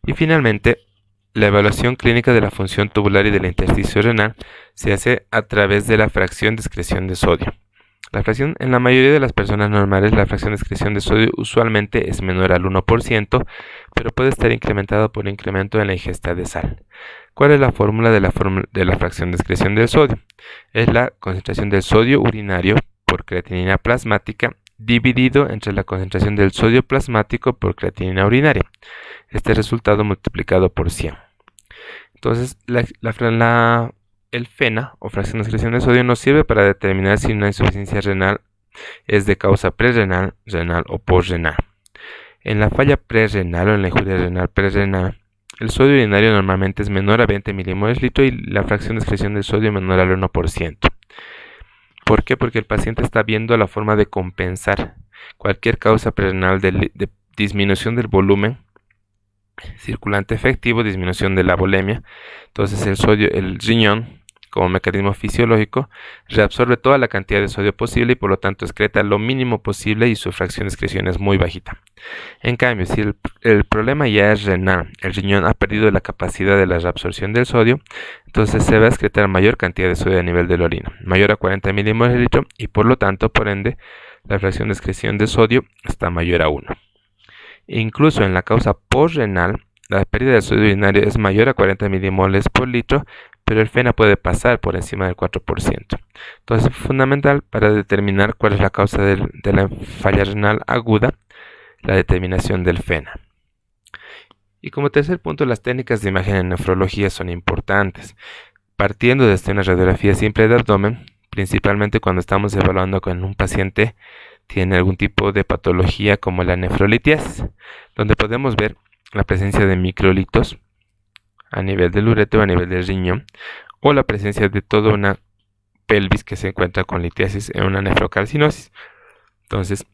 Y finalmente, la evaluación clínica de la función tubular y del intersticio renal se hace a través de la fracción de excreción de sodio. En la mayoría de las personas normales, la fracción de excreción de sodio usualmente es menor al 1%, pero puede estar incrementada por incremento en la ingesta de sal. ¿Cuál es la fórmula de la fracción de excreción del sodio? Es la concentración del sodio urinario por creatinina plasmática dividido entre la concentración del sodio plasmático por creatinina urinaria. Este resultado multiplicado por 100. Entonces, el FENA, o fracción de excreción de sodio, nos sirve para determinar si una insuficiencia renal es de causa prerrenal, renal o posrenal. En la falla prerrenal o en la injuria renal prerrenal, el sodio urinario normalmente es menor a 20 milimoles litro y la fracción de excreción de sodio menor al 1%. ¿Por qué? Porque el paciente está viendo la forma de compensar cualquier causa prerrenal de disminución del volumen circulante efectivo, disminución de la volemia. Entonces el riñón, como mecanismo fisiológico, reabsorbe toda la cantidad de sodio posible y por lo tanto excreta lo mínimo posible y su fracción de excreción es muy bajita. En cambio, si el problema ya es renal, el riñón ha perdido la capacidad de la reabsorción del sodio, entonces se va a excretar mayor cantidad de sodio a nivel de la orina, mayor a 40 milimoles de litro, y por lo tanto, por ende, la fracción de excreción de sodio está mayor a 1. Incluso en la causa posrenal, la pérdida de sodio urinario es mayor a 40 milimoles por litro, pero el FENA puede pasar por encima del 4%. Entonces es fundamental para determinar cuál es la causa de la falla renal aguda, la determinación del FENA. Y como tercer punto, las técnicas de imagen en nefrología son importantes. Partiendo desde una radiografía simple de abdomen, principalmente cuando estamos evaluando con un paciente tiene algún tipo de patología como la nefrolitiasis, donde podemos ver la presencia de microlitos a nivel del uretero, a nivel del riñón, o la presencia de toda una pelvis que se encuentra con litiasis en una nefrocalcinosis. Entonces,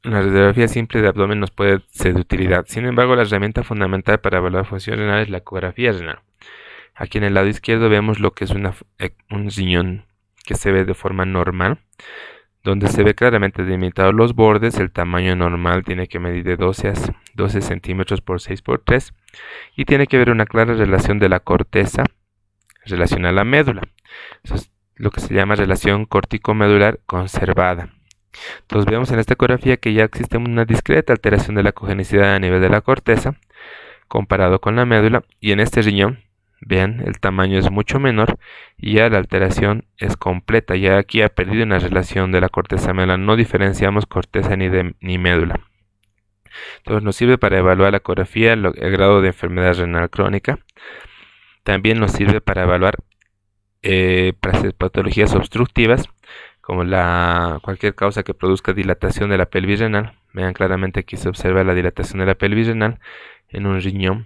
la radiografía simple de abdomen nos puede ser de utilidad. Sin embargo, la herramienta fundamental para evaluar función renal es la ecografía renal. Aquí en el lado izquierdo vemos lo que es un riñón que se ve de forma normal, donde se ve claramente delimitados los bordes. El tamaño normal tiene que medir de 12 centímetros por 6 por 3 y tiene que haber una clara relación de la corteza en relación a la médula. Eso es lo que se llama relación córtico-medular conservada. Entonces vemos en esta ecografía que ya existe una discreta alteración de la cogenicidad a nivel de la corteza comparado con la médula, y en este riñón, vean, el tamaño es mucho menor y ya la alteración es completa. Ya aquí ha perdido una relación de la corteza médula, no diferenciamos corteza ni médula. Entonces nos sirve para evaluar la ecografía, el grado de enfermedad renal crónica. También nos sirve para evaluar patologías obstructivas, como cualquier causa que produzca dilatación de la pelvis renal. Vean claramente aquí se observa la dilatación de la pelvis renal en un riñón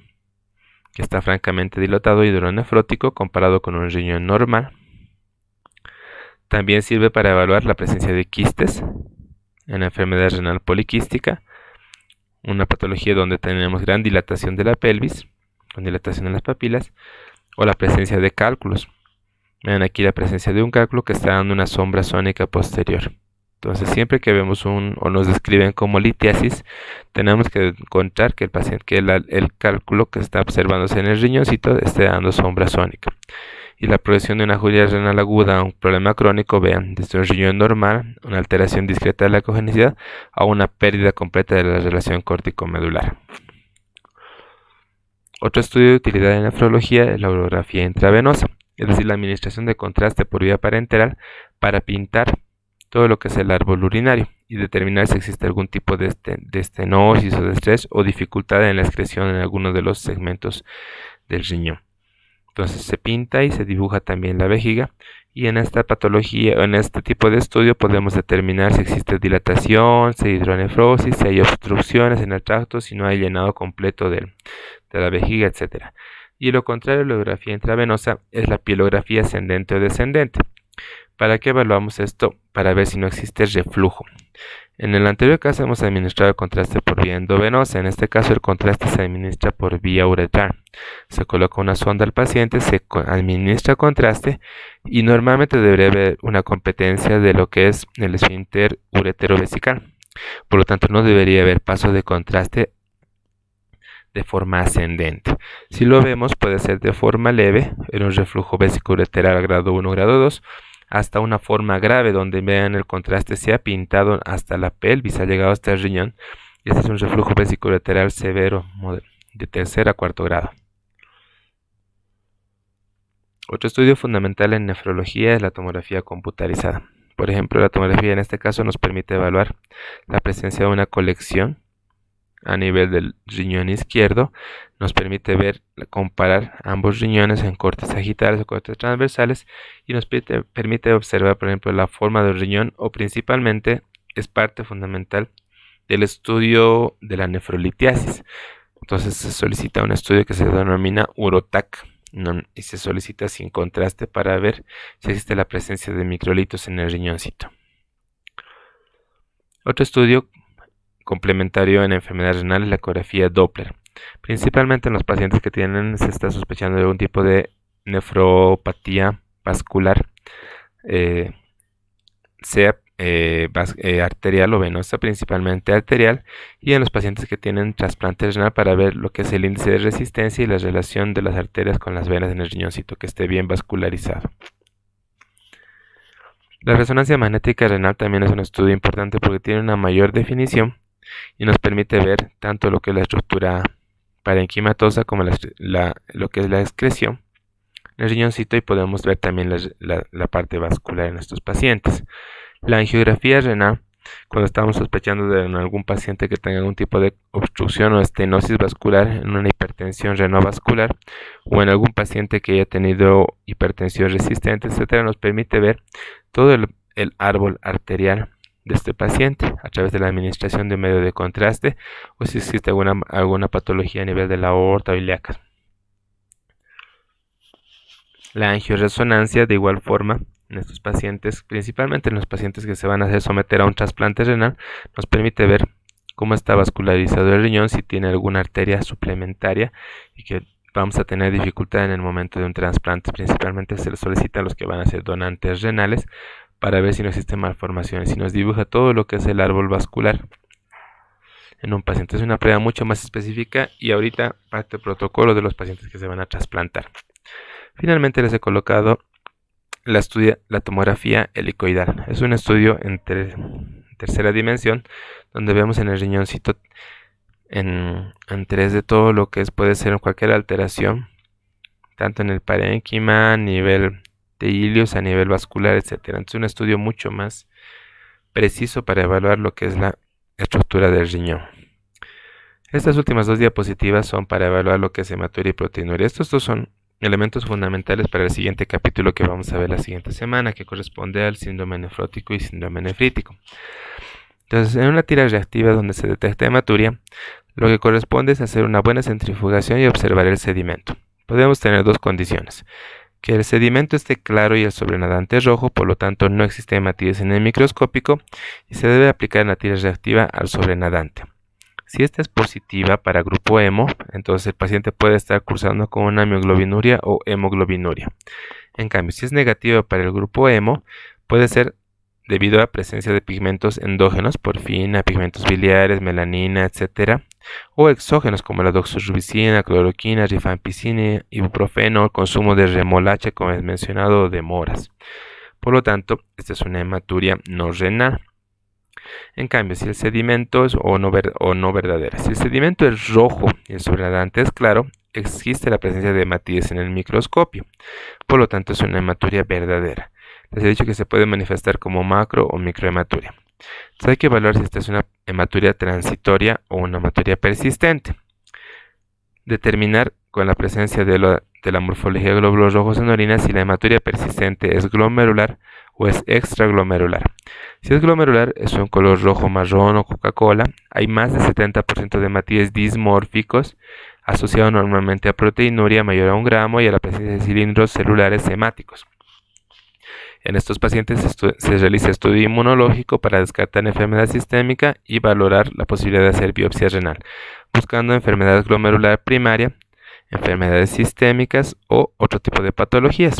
que está francamente dilatado y hidronefrótico comparado con un riñón normal. También sirve para evaluar la presencia de quistes en la enfermedad renal poliquística, una patología donde tenemos gran dilatación de la pelvis, con dilatación en las papilas, o la presencia de cálculos. Vean aquí la presencia de un cálculo que está dando una sombra sónica posterior. Entonces, siempre que vemos o nos describen como litiasis, tenemos que encontrar que el cálculo que está observándose en el riñoncito esté dando sombra sónica. Y la progresión de una injuria renal aguda a un problema crónico, vean, desde un riñón normal, una alteración discreta de la cogenicidad, a una pérdida completa de la relación córtico-medular. Otro estudio de utilidad en nefrología es la urografía intravenosa, es decir, la administración de contraste por vía parenteral para pintar todo lo que es el árbol urinario. y determinar si existe algún tipo de estenosis o de estrés o dificultad en la excreción en alguno de los segmentos del riñón. Entonces se pinta y se dibuja también la vejiga, y en esta patología, en este tipo de estudio podemos determinar si existe dilatación, si hay hidronefrosis, si hay obstrucciones en el tracto, si no hay llenado completo de la vejiga, etc. Y lo contrario, la ecografía intravenosa es la pielografía ascendente o descendente. ¿Para qué evaluamos esto? Para ver si no existe reflujo. En el anterior caso hemos administrado el contraste por vía endovenosa. En este caso el contraste se administra por vía uretral. Se coloca una sonda al paciente, se administra contraste y normalmente debería haber una competencia de lo que es el esfínter ureterovesical. Por lo tanto, no debería haber paso de contraste de forma ascendente. Si lo vemos, puede ser de forma leve, en un reflujo vésico-ureteral grado 1 grado 2, hasta una forma grave donde vean el contraste se ha pintado hasta la pelvis, ha llegado hasta el riñón, y este es un reflujo vésico-ureteral severo de tercer a cuarto grado. Otro estudio fundamental en nefrología es la tomografía computarizada. Por ejemplo, la tomografía en este caso nos permite evaluar la presencia de una colección a nivel del riñón izquierdo, nos permite comparar ambos riñones en cortes sagittales o cortes transversales, y nos permite observar, por ejemplo, la forma del riñón, o principalmente es parte fundamental del estudio de la nefrolitiasis. Entonces se solicita un estudio que se denomina UROTAC y se solicita sin contraste para ver si existe la presencia de microlitos en el riñoncito. Otro estudio complementario en enfermedades renales es la ecografía Doppler. Principalmente en los pacientes que se está sospechando de algún tipo de nefropatía vascular, sea arterial o venosa, principalmente arterial, y en los pacientes que tienen trasplante renal para ver lo que es el índice de resistencia y la relación de las arterias con las venas en el riñoncito, que esté bien vascularizado. La resonancia magnética renal también es un estudio importante porque tiene una mayor definición y nos permite ver tanto lo que es la estructura parenquimatosa como lo que es la excreción en el riñoncito, y podemos ver también la parte vascular en estos pacientes. La angiografía renal, cuando estamos sospechando de algún paciente que tenga algún tipo de obstrucción o estenosis vascular, en una hipertensión renovascular, o en algún paciente que haya tenido hipertensión resistente, etc., nos permite ver todo el árbol arterial de este paciente a través de la administración de un medio de contraste, o si existe alguna patología a nivel de la aorta o ilíaca. La angioresonancia, de igual forma, en estos pacientes, principalmente en los pacientes que se van a someter a un trasplante renal, nos permite ver cómo está vascularizado el riñón, si tiene alguna arteria suplementaria y que vamos a tener dificultad en el momento de un trasplante. Principalmente se les solicita a los que van a ser donantes renales para ver si no existen malformaciones, y nos dibuja todo lo que es el árbol vascular en un paciente. Es una prueba mucho más específica y ahorita parte del protocolo de los pacientes que se van a trasplantar. Finalmente les he colocado la tomografía helicoidal. Es un estudio en tercera dimensión donde vemos en el riñoncito en 3D todo lo que puede ser cualquier alteración, tanto en el parénquima, a nivel de ilios, a nivel vascular, etc. Entonces, un estudio mucho más preciso para evaluar lo que es la estructura del riñón. Estas últimas dos diapositivas son para evaluar lo que es hematuria y proteinuria. Estos dos son elementos fundamentales para el siguiente capítulo que vamos a ver la siguiente semana, que corresponde al síndrome nefrótico y síndrome nefrítico. Entonces, en una tira reactiva donde se detecta hematuria, lo que corresponde es hacer una buena centrifugación y observar el sedimento. Podemos tener dos condiciones: que el sedimento esté claro y el sobrenadante rojo, por lo tanto no existe hematíes en el microscópico, y se debe aplicar la tira reactiva al sobrenadante. Si esta es positiva para grupo hemo, entonces el paciente puede estar cursando con una mioglobinuria o hemoglobinuria. En cambio, si es negativa para el grupo hemo, puede ser debido a presencia de pigmentos endógenos, porfina, pigmentos biliares, melanina, etc., o exógenos como la doxorubicina, cloroquina, rifampicina, ibuprofeno, el consumo de remolacha, como es mencionado, de moras. Por lo tanto, esta es una hematuria no renal. En cambio, si el sedimento es no verdadera, si el sedimento es rojo y el sobrenadante es claro, existe la presencia de hematíes en el microscopio. Por lo tanto, es una hematuria verdadera. Les he dicho que se puede manifestar como macro o microhematuria. Entonces hay que evaluar si esta es una hematuria transitoria o una hematuria persistente. Determinar con la presencia de la morfología de glóbulos rojos en orina si la hematuria persistente es glomerular o es extraglomerular. Si es glomerular, es un color rojo, marrón o Coca-Cola. Hay más del 70% de hematíes dismórficos, asociado normalmente a proteinuria mayor a 1 gramo y a la presencia de cilindros celulares hemáticos. En estos pacientes se realiza estudio inmunológico para descartar enfermedad sistémica y valorar la posibilidad de hacer biopsia renal, buscando enfermedad glomerular primaria, enfermedades sistémicas o otro tipo de patologías,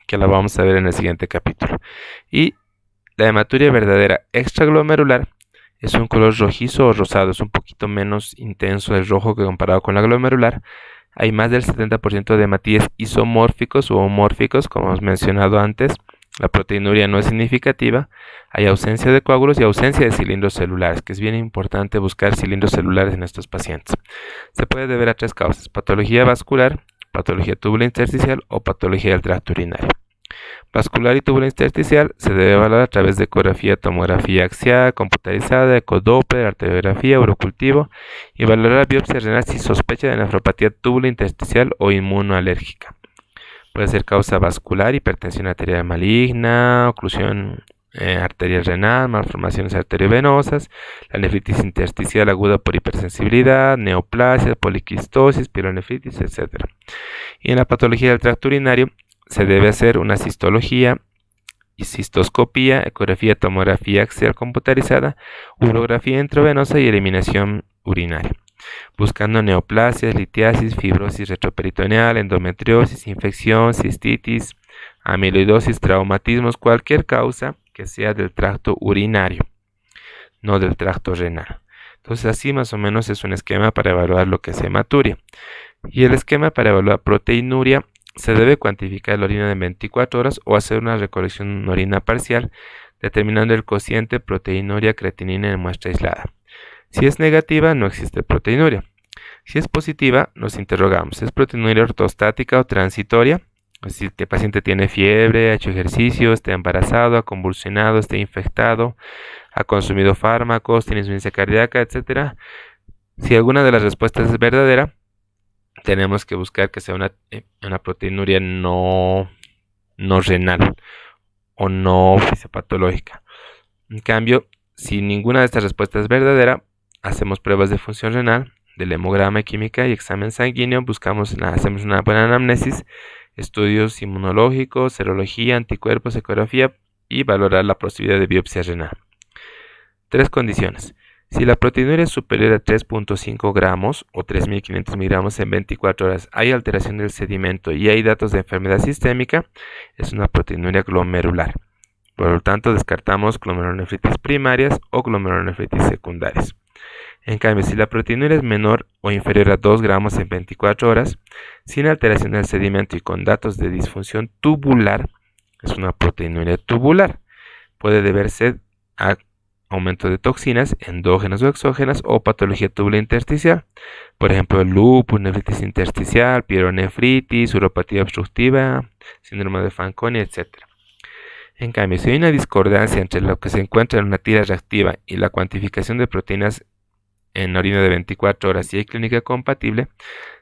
que la vamos a ver en el siguiente capítulo. Y la hematuria verdadera extraglomerular es un color rojizo o rosado, es un poquito menos intenso el rojo que comparado con la glomerular. Hay más del 70% de hematíes isomórficos o homórficos, como hemos mencionado antes. La proteinuria no es significativa, hay ausencia de coágulos y ausencia de cilindros celulares, que es bien importante buscar cilindros celulares en estos pacientes. Se puede deber a 3 causas: patología vascular, patología tubulointersticial o patología del tracto urinario. Vascular y tubulointersticial se debe evaluar a través de ecografía, tomografía axial, computarizada, ecodoppler, arteriografía, urocultivo y valorar la biopsia renal si sospecha de nefropatía tubulointersticial o inmunoalérgica. Puede ser causa vascular, hipertensión arterial maligna, oclusión arterial renal, malformaciones arteriovenosas, la nefritis intersticial aguda por hipersensibilidad, neoplasia, poliquistosis, pielonefritis, etc. Y en la patología del tracto urinario se debe hacer una cistología y cistoscopía, ecografía, tomografía axial computarizada, urografía intravenosa y eliminación urinaria, buscando neoplasias, litiasis, fibrosis retroperitoneal, endometriosis, infección, cistitis, amiloidosis, traumatismos, cualquier causa que sea del tracto urinario, no del tracto renal. Entonces así más o menos es un esquema para evaluar lo que es hematuria. Y el esquema para evaluar proteinuria: se debe cuantificar la orina en 24 horas o hacer una recolección en orina parcial, determinando el cociente proteinuria creatinina en muestra aislada. Si es negativa, no existe proteinuria. Si es positiva, nos interrogamos: ¿es proteinuria ortostática o transitoria? Es decir, que el paciente tiene fiebre, ha hecho ejercicio, está embarazado, ha convulsionado, está infectado, ha consumido fármacos, tiene insuficiencia cardíaca, etc. Si alguna de las respuestas es verdadera, tenemos que buscar que sea una proteinuria no renal o no fisiopatológica. En cambio, si ninguna de estas respuestas es verdadera, hacemos pruebas de función renal, del hemograma, química y examen sanguíneo, hacemos una buena anamnesis, estudios inmunológicos, serología, anticuerpos, ecografía y valorar la posibilidad de biopsia renal. 3 condiciones: si la proteinuria es superior a 3.5 gramos o 3.500 miligramos en 24 horas, hay alteración del sedimento y hay datos de enfermedad sistémica, es una proteinuria glomerular. Por lo tanto, descartamos glomerulonefritis primarias o glomerulonefritis secundarias. En cambio, si la proteinuria es menor o inferior a 2 gramos en 24 horas, sin alteración del sedimento y con datos de disfunción tubular, es una proteinuria tubular. Puede deberse a aumento de toxinas endógenas o exógenas o patología tubulointersticial, por ejemplo lupus, nefritis intersticial, pielonefritis, uropatía obstructiva, síndrome de Fanconi, etc. En cambio, si hay una discordancia entre lo que se encuentra en una tira reactiva y la cuantificación de proteínas en orina de 24 horas y hay clínica compatible,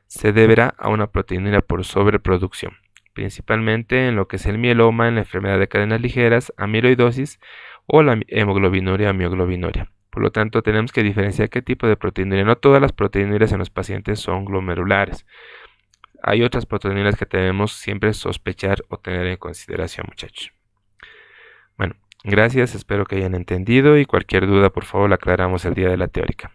se deberá a una proteinuria por sobreproducción, principalmente en lo que es el mieloma, en la enfermedad de cadenas ligeras, amiloidosis o la hemoglobinuria o mioglobinuria. Por lo tanto, tenemos que diferenciar qué tipo de proteinuria. No todas las proteinurias en los pacientes son glomerulares. Hay otras proteinurias que debemos siempre sospechar o tener en consideración, muchachos. Bueno, gracias, espero que hayan entendido y cualquier duda, por favor, la aclaramos el día de la teórica.